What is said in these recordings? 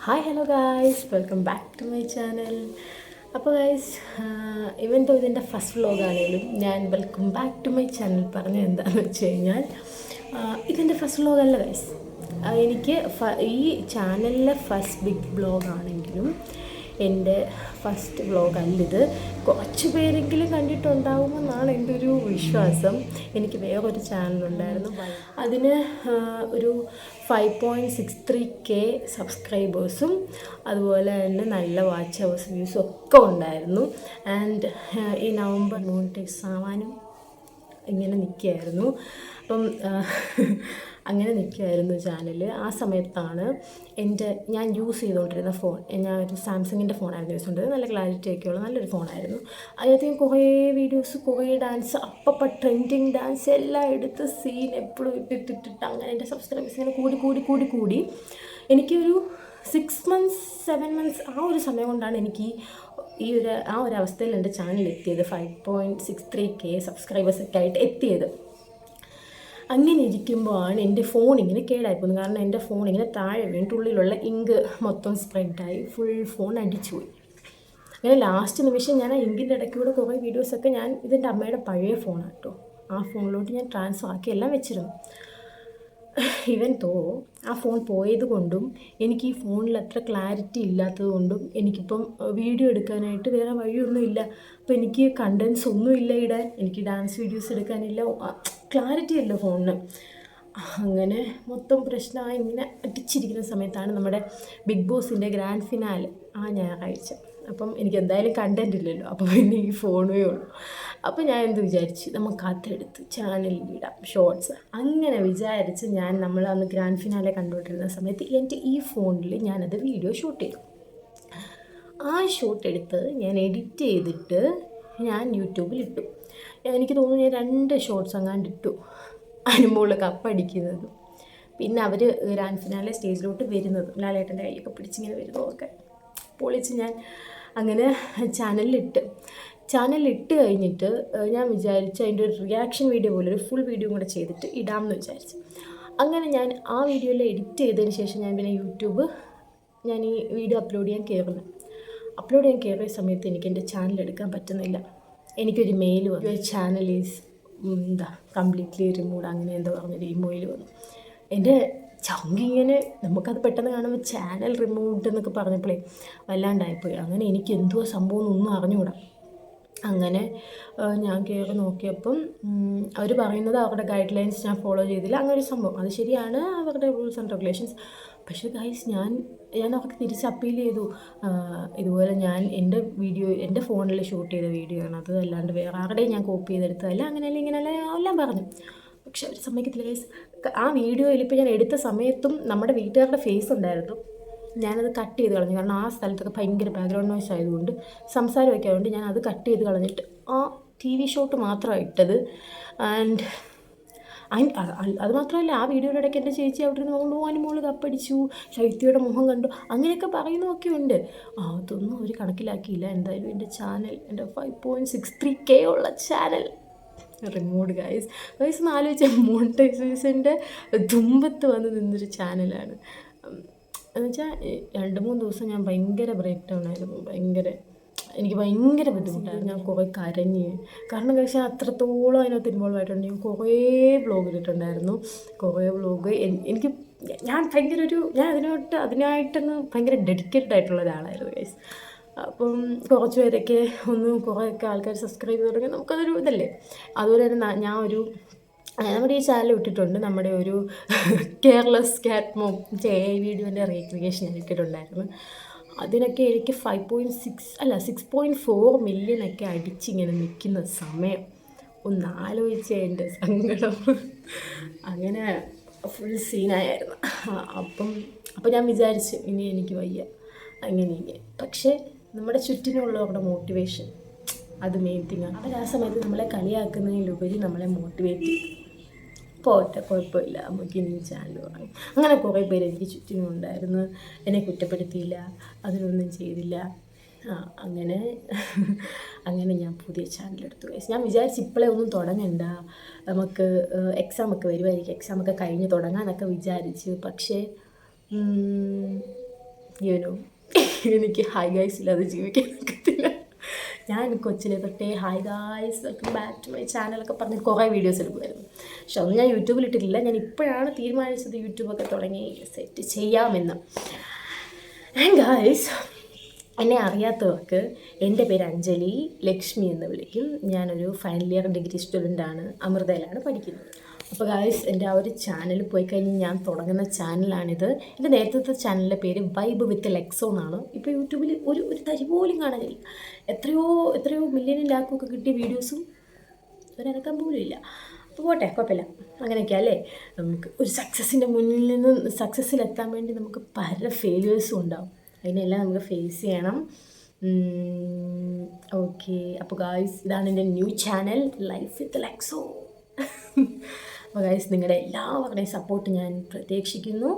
Hi hello guys, welcome back to my channel. അപ്പോൾ guys, even though ഇതിൻ്റെ first വ്ലോഗാണെങ്കിലും ഞാൻ welcome back to my channel പറഞ്ഞത് എന്താണെന്ന് വെച്ച് കഴിഞ്ഞാൽ ഇതിൻ്റെ ഫസ്റ്റ് വ്ലോഗല്ല ഗായ്സ്. എനിക്ക് ഈ ചാനലിലെ ഫസ്റ്റ് ബിഗ് വ്ലോഗാണെങ്കിലും എൻ്റെ ഫസ്റ്റ് വ്ലോഗല്ലിത്. കുറച്ച് പേരെങ്കിലും കണ്ടിട്ടുണ്ടാകുമെന്നാണ് എൻ്റെ ഒരു വിശ്വാസം. എനിക്ക് വേറൊരു ചാനലുണ്ടായിരുന്നു, അതിന് ഒരു 5.63K സബ്സ്ക്രൈബേഴ്സും അതുപോലെ തന്നെ നല്ല വാച്ച് അവേഴ്സ് വ്യൂസും ഒക്കെ ഉണ്ടായിരുന്നു. ആൻഡ് ഈ നവംബർ മോണിറ്റൈസ് ആവാനും ഇങ്ങനെ നിൽക്കുകയായിരുന്നു. അപ്പം അങ്ങനെ നിൽക്കുമായിരുന്നു ചാനൽ. ആ സമയത്താണ് ഞാൻ യൂസ് ചെയ്തുകൊണ്ടിരുന്ന ഫോൺ, ഞാൻ ഒരു സാംസങ്ങിൻ്റെ ഫോണായിരുന്നു യൂസ് ചെയ്തത്. നല്ല ക്ലാരിറ്റി ഒക്കെയുള്ള നല്ലൊരു ഫോണായിരുന്നു. അതിനകത്ത് ഞാൻ കുറേ വീഡിയോസ്, കുറേ ഡാൻസ്, അപ്പം ട്രെൻഡിങ് ഡാൻസ് എല്ലാം എടുത്ത് സീൻ എപ്പോഴും ഇട്ടിട്ട് അങ്ങനെ എൻ്റെ സബ്സ്ക്രൈബേഴ്സ് ഇങ്ങനെ കൂടി എനിക്കൊരു 6 months 7 months ആ ഒരു സമയം കൊണ്ടാണ് എനിക്ക് ആ ഒരു അവസ്ഥയിൽ എൻ്റെ ചാനൽ എത്തിയത്. 5.63K സബ്സ്ക്രൈബേഴ്സൊക്കെ ആയിട്ട് എത്തിയത്. അങ്ങനെ ഇരിക്കുമ്പോഴാണ് എൻ്റെ ഫോൺ ഇങ്ങനെ കേടായിപ്പോകുന്നത്. കാരണം എൻ്റെ ഫോൺ ഇങ്ങനെ താഴെ വീണ്ടുള്ളിലുള്ള ഇങ്ക് മൊത്തം സ്പ്രെഡായി ഫുൾ ഫോൺ അടിച്ചുപോയി. അങ്ങനെ ലാസ്റ്റ് നിമിഷം ഞാൻ ആ ഇങ്കിൻ്റെ ഇടയ്ക്കൂടെ കുറേ വീഡിയോസൊക്കെ ഇതെൻ്റെ അമ്മയുടെ പഴയ ഫോണാണ് കേട്ടോ, ആ ഫോണിലോട്ട് ഞാൻ ട്രാൻസ്ഫർ ആക്കി എല്ലാം വെച്ചിരുന്നു. ഇവൻ തോ ആ ഫോൺ പോയത് കൊണ്ടും എനിക്ക് ഈ ഫോണിൽ അത്ര ക്ലാരിറ്റി ഇല്ലാത്തത് കൊണ്ടും എനിക്കിപ്പം വീഡിയോ എടുക്കാനായിട്ട് വേറെ വഴിയൊന്നുമില്ല. അപ്പോൾ എനിക്ക് കണ്ടൻസ് ഒന്നുമില്ല ഇടാൻ, എനിക്ക് ഡാൻസ് വീഡിയോസ് എടുക്കാനില്ല, ക്ലാരിറ്റി അല്ല ഫോണിന്. അങ്ങനെ മൊത്തം പ്രശ്നമായി ഇങ്ങനെ അടിച്ചിരിക്കുന്ന സമയത്താണ് നമ്മുടെ ബിഗ് ബോസിൻ്റെ ഗ്രാൻഡ് ഫിനാലെ ആ ഞായറാഴ്ച. അപ്പം എനിക്ക് എന്തായാലും കണ്ടൻറ് ഇല്ലല്ലോ, അപ്പോൾ പിന്നെ ഈ ഫോണേ ഉള്ളൂ. അപ്പോൾ ഞാൻ എന്ത് വിചാരിച്ച്, നമുക്ക് അതെടുത്ത് ചാനലിൽ ഇടാം ഷോർട്സ്. അങ്ങനെ വിചാരിച്ച് നമ്മൾ അന്ന് ഗ്രാൻഡ് ഫിനാലെ കണ്ടുകൊണ്ടിരുന്ന സമയത്ത് എൻ്റെ ഈ ഫോണിൽ ഞാനത് വീഡിയോ ഷൂട്ട് ചെയ്തു. ആ ഷൂട്ട് എടുത്ത് ഞാൻ എഡിറ്റ് ചെയ്തിട്ട് ഞാൻ യൂട്യൂബിൽ ഇട്ടു. എനിക്ക് തോന്നുന്നു ഞാൻ 2 ഷോർട്സ് അങ്ങാണ്ട് ഇട്ടു, അനുമോൾ കപ്പടിക്കുന്നതും പിന്നെ അവർ ഗ്രാൻഡ് ഫിനാലെ സ്റ്റേജിലോട്ട് വരുന്നതും ലാലേട്ടൻ്റെ കൈയൊക്കെ പിടിച്ചിങ്ങനെ വരുന്നതൊക്കെ പൊളിച്ച് ഞാൻ അങ്ങനെ ചാനലിലിട്ട് കഴിഞ്ഞിട്ട് ഞാൻ വിചാരിച്ചു അതിൻ്റെ ഒരു റിയാക്ഷൻ വീഡിയോ പോലെ ഒരു ഫുൾ വീഡിയോ കൂടെ ചെയ്തിട്ട് ഇടാമെന്ന് വിചാരിച്ചു. അങ്ങനെ ഞാൻ ആ വീഡിയോയിൽ എഡിറ്റ് ചെയ്തതിന് ശേഷം ഞാൻ പിന്നെ ഞാൻ ഈ വീഡിയോ അപ്ലോഡ് ചെയ്യാൻ കയറിയ സമയത്ത് എനിക്ക് എൻ്റെ ചാനൽ എടുക്കാൻ പറ്റുന്നില്ല. എനിക്കൊരു മെയിൽ വന്നു, ചാനൽ ഈസ് കംപ്ലീറ്റ്ലി റിമൂവ്, അങ്ങനെ എന്തോ പറഞ്ഞൊരു ഇമെയിൽ വന്നു. എൻ്റെ ചങ്കിങ്ങനെ നമുക്കത് പെട്ടെന്ന് കാണുമ്പോൾ ചാനൽ റിമൂവ്ഡ് എന്നൊക്കെ പറഞ്ഞപ്പോഴേ വല്ലാണ്ടായിപ്പോയി. അങ്ങനെ എനിക്ക് എന്തുവാ സംഭവം എന്നൊന്നും അറിഞ്ഞുകൂടാ. അങ്ങനെ ഞാൻ കയറി നോക്കിയപ്പം അവർ പറയുന്നത് അവരുടെ ഗൈഡ് ലൈൻസ് ഞാൻ ഫോളോ ചെയ്തില്ല, അങ്ങനെ ഒരു സംഭവം. അത് ശരിയാണ്, അവരുടെ റൂൾസ് ആൻഡ് റെഗുലേഷൻസ്. പക്ഷേ ഗൈസ്, ഞാൻ അവർക്ക് തിരിച്ച് അപ്പീൽ ചെയ്തു. ഇതുപോലെ ഞാൻ എൻ്റെ ഫോണിൽ ഷൂട്ട് ചെയ്ത വീഡിയോ ആണ് അത്, അല്ലാണ്ട് വേറെ ആരുടെയും ഞാൻ കോപ്പി ചെയ്തെടുത്തതല്ല, അങ്ങനെയല്ല ഇങ്ങനെയല്ല എല്ലാം പറഞ്ഞു. പക്ഷെ അവർ സമ്മതിക്കത്തില്ല ഗൈസ്. ആ വീഡിയോയിൽ ഇപ്പോൾ ഞാൻ എടുത്ത സമയത്തും നമ്മുടെ വീട്ടുകാരുടെ ഫേസ് ഉണ്ടായിരുന്നു. ഞാനത് കട്ട് ചെയ്ത് കളഞ്ഞു, കാരണം ആ സ്ഥലത്തൊക്കെ ഭയങ്കര ബാക്ക്ഗ്രൗണ്ട് നോയ്സ് ആയതുകൊണ്ട്, സംസാരമൊക്കെ ആയതുകൊണ്ട് ഞാൻ അത് കട്ട് ചെയ്ത് കളഞ്ഞിട്ട് ആ TV ഷോട്ട് മാത്രമാണ് ഇട്ടത്. ആൻഡ് അത് മാത്രമല്ല, ആ വീഡിയോയുടെ ഇടയ്ക്ക് എൻ്റെ ചേച്ചി അവിടെ നിന്ന് കൊണ്ട് അനുമോൾ കപ്പടിച്ചു, ശൈത്യയുടെ മുഖം കണ്ടു, അങ്ങനെയൊക്കെ പറയുന്നതൊക്കെ ഉണ്ട്. അതൊന്നും അവർ കണക്കിലാക്കിയില്ല. എന്തായാലും എൻ്റെ ചാനൽ, എൻ്റെ 5.63K ഉള്ള ചാനൽ റിമൂഡ് ഗൈസ് എന്ന് ആലോചിച്ച മോണിറ്റൈസേഷൻ്റെ തുമ്പത്ത് വന്ന് നിന്നൊരു ചാനലാണ്. എന്നുവെച്ചാൽ 2-3 ദിവസം ഞാൻ ഭയങ്കര ബ്രേക്ക് ഡൗൺ ആയിരുന്നു. എനിക്ക് ഭയങ്കര ബുദ്ധിമുട്ടായിരുന്നു. ഞാൻ കുറേ കരഞ്ഞ്, കാരണം കഴിച്ചാൽ അത്രത്തോളം അതിനകത്ത് ഇൻവോൾവ് ആയിട്ടുണ്ട്. ഞാൻ കുറേ വ്ലോഗ് ഇട്ടിട്ടുണ്ടായിരുന്നു. ഞാൻ അതിനായിട്ടങ്ങ് ഭയങ്കര ഡെഡിക്കേറ്റഡ് ആയിട്ടുള്ള ഒരാളായിരുന്നു ഗൈസ്. അപ്പം കുറച്ച് പേരൊക്കെ കുറേയൊക്കെ ആൾക്കാർ സബ്സ്ക്രൈബ് ചെയ്ത് തുടങ്ങി, നമുക്കതൊരു ഇതല്ലേ. അതുപോലെ തന്നെ നമ്മുടെ ഈ ചാനൽ ഇട്ടിട്ടുണ്ട്, നമ്മുടെ ഒരു കെയർലെസ് ക്യാറ്റ് മോം AI വീഡിയോൻ്റെ റീക്രിയേഷൻ ഞാൻ ഇട്ടിട്ടുണ്ടായിരുന്നു. അതിനൊക്കെ എനിക്ക് 6.4 മില്യണൊക്കെ അടിച്ചിങ്ങനെ നിൽക്കുന്ന സമയം ഒന്ന് ആലോചിച്ച എൻ്റെ സങ്കടം. അങ്ങനെ ഫുൾ സീനായിരുന്നു. അപ്പം ഞാൻ വിചാരിച്ചു ഇനി എനിക്ക് വയ്യ അങ്ങനെ. പക്ഷേ നമ്മുടെ ചുറ്റിനുള്ളവരുടെ മോട്ടിവേഷൻ, അത് മെയിൻ തിങ്ങാണ്. അവർ ആ സമയത്ത് നമ്മളെ കളിയാക്കുന്നതിലുപരി നമ്മളെ മോട്ടിവേറ്റ് ചെയ്തു. പോട്ടെ, കുഴപ്പമില്ല, നമുക്ക് ഇനി ചാനൽ തുടങ്ങും. അങ്ങനെ കുറേ പേര് എനിക്ക് ചുറ്റിനും ഉണ്ടായിരുന്നു. എന്നെ കുറ്റപ്പെടുത്തിയില്ല, അതിനൊന്നും ചെയ്തില്ല. അങ്ങനെ ഞാൻ പുതിയ ചാനലെടുത്തു. ഞാൻ വിചാരിച്ചു ഇപ്പോഴേ ഒന്നും തുടങ്ങണ്ട, നമുക്ക് എക്സാമൊക്കെ വരുമായിരിക്കും, എക്സാമൊക്കെ കഴിഞ്ഞ് തുടങ്ങാമെന്നൊക്കെ വിചാരിച്ചു. പക്ഷേ യുനോ എനിക്ക് ഹായ് ഗൈസ് ഇല്ലാതെ ജീവിക്കാൻ പറ്റത്തില്ല. ഞാൻ കൊച്ചിലെ തൊട്ടേ hi guys welcome back to my ചാനലൊക്കെ പറഞ്ഞ് കുറേ വീഡിയോസ് എടുക്കുമായിരുന്നു. പക്ഷെ അതൊന്നും ഞാൻ യൂട്യൂബിൽ ഇട്ടിട്ടില്ല. ഞാൻ ഇപ്പോഴാണ് തീരുമാനിച്ചത് യൂട്യൂബൊക്കെ തുടങ്ങി സെറ്റ് ചെയ്യാമെന്ന്. ആൻഡ് ഗായ്സ്, എന്നെ അറിയാത്തവർക്ക് എൻ്റെ പേര് അഞ്ജലി ലക്ഷ്മി എന്ന് വിളിക്കും. ഞാനൊരു ഫൈനൽ ഇയർ ഡിഗ്രി സ്റ്റുഡൻ്റാണ്. അമൃതയിലാണ് പഠിക്കുന്നത്. അപ്പോൾ ഗായ്സ്, എൻ്റെ ആ ഒരു ചാനൽ പോയി കഴിഞ്ഞ് ഞാൻ തുടങ്ങുന്ന ചാനലാണിത്. എൻ്റെ നേരത്തെ ചാനലിൻ്റെ പേര് വൈബ് വിത്ത് ലെക്സോ എന്നാണ്. ഇപ്പോൾ യൂട്യൂബിൽ ഒരു തരി പോലും കാണാൻ കഴിയും. എത്രയോ മില്യനും ലാക്കും ഒക്കെ കിട്ടിയ വീഡിയോസും ഒരനക്കം പോലും ഇല്ല. അപ്പോൾ പോട്ടെ, കുഴപ്പമില്ല. അങ്ങനെയൊക്കെ അല്ലേ. നമുക്ക് ഒരു സക്സസ്സിൻ്റെ മുന്നിൽ നിന്ന് സക്സസ്സിലെത്താൻ വേണ്ടി നമുക്ക് പല ഫെയിലിയേഴ്സും ഉണ്ടാവും. അതിനെല്ലാം നമുക്ക് ഫേസ് ചെയ്യണം. ഓക്കെ, അപ്പോൾ ഗായ്സ്, ഇതാണ് എൻ്റെ ന്യൂ ചാനൽ ലൈഫ് വിത്ത് ലെക്സോ. അപ്പോൾ ഗായ്സ്, നിങ്ങളുടെ എല്ലാവരുടെയും സപ്പോർട്ട് ഞാൻ പ്രതീക്ഷിക്കുന്നു.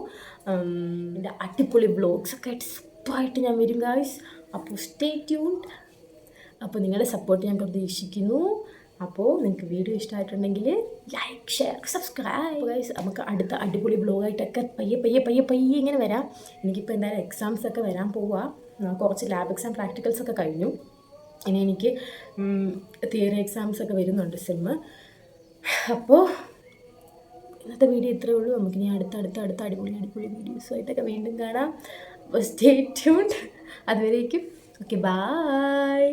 എൻ്റെ അടിപൊളി വ്ളോഗ്സൊക്കെ ആയിട്ട് സൂപ്പറായിട്ട് ഞാൻ വരും ഗായ്സ്. അപ്പോൾ സ്റ്റേ ട്യൂൺഡ്. അപ്പോൾ നിങ്ങളുടെ സപ്പോർട്ട് ഞാൻ പ്രതീക്ഷിക്കുന്നു. അപ്പോൾ നിങ്ങൾക്ക് വീഡിയോ ഇഷ്ടമായിട്ടുണ്ടെങ്കിൽ ലൈക്ക്, ഷെയർ, സബ്സ്ക്രൈബ് ഗൈസ്. നമുക്ക് അടുത്ത അടിപൊളി വ്ളോഗായിട്ടൊക്കെ പയ്യെ ഇങ്ങനെ വരാം. എനിക്കിപ്പോൾ എന്തായാലും എക്സാംസൊക്കെ വരാൻ പോവുക. കുറച്ച് ലാബ് എക്സാം പ്രാക്ടിക്കൽസൊക്കെ കഴിഞ്ഞു. ഇനി എനിക്ക് തിയറി എക്സാംസൊക്കെ വരുന്നുണ്ട്, സെമ്മ്. അപ്പോൾ ഇന്നത്തെ വീഡിയോ ഇത്രയേ ഉള്ളൂ. നമുക്കിനി അടുത്ത അടിപൊളി വീഡിയോസുമായിട്ടൊക്കെ വീണ്ടും കാണാം. അപ്പോൾ സ്റ്റേ ട്യൂൺഡ്. അതുവരേക്കും ഓക്കെ, ബൈ.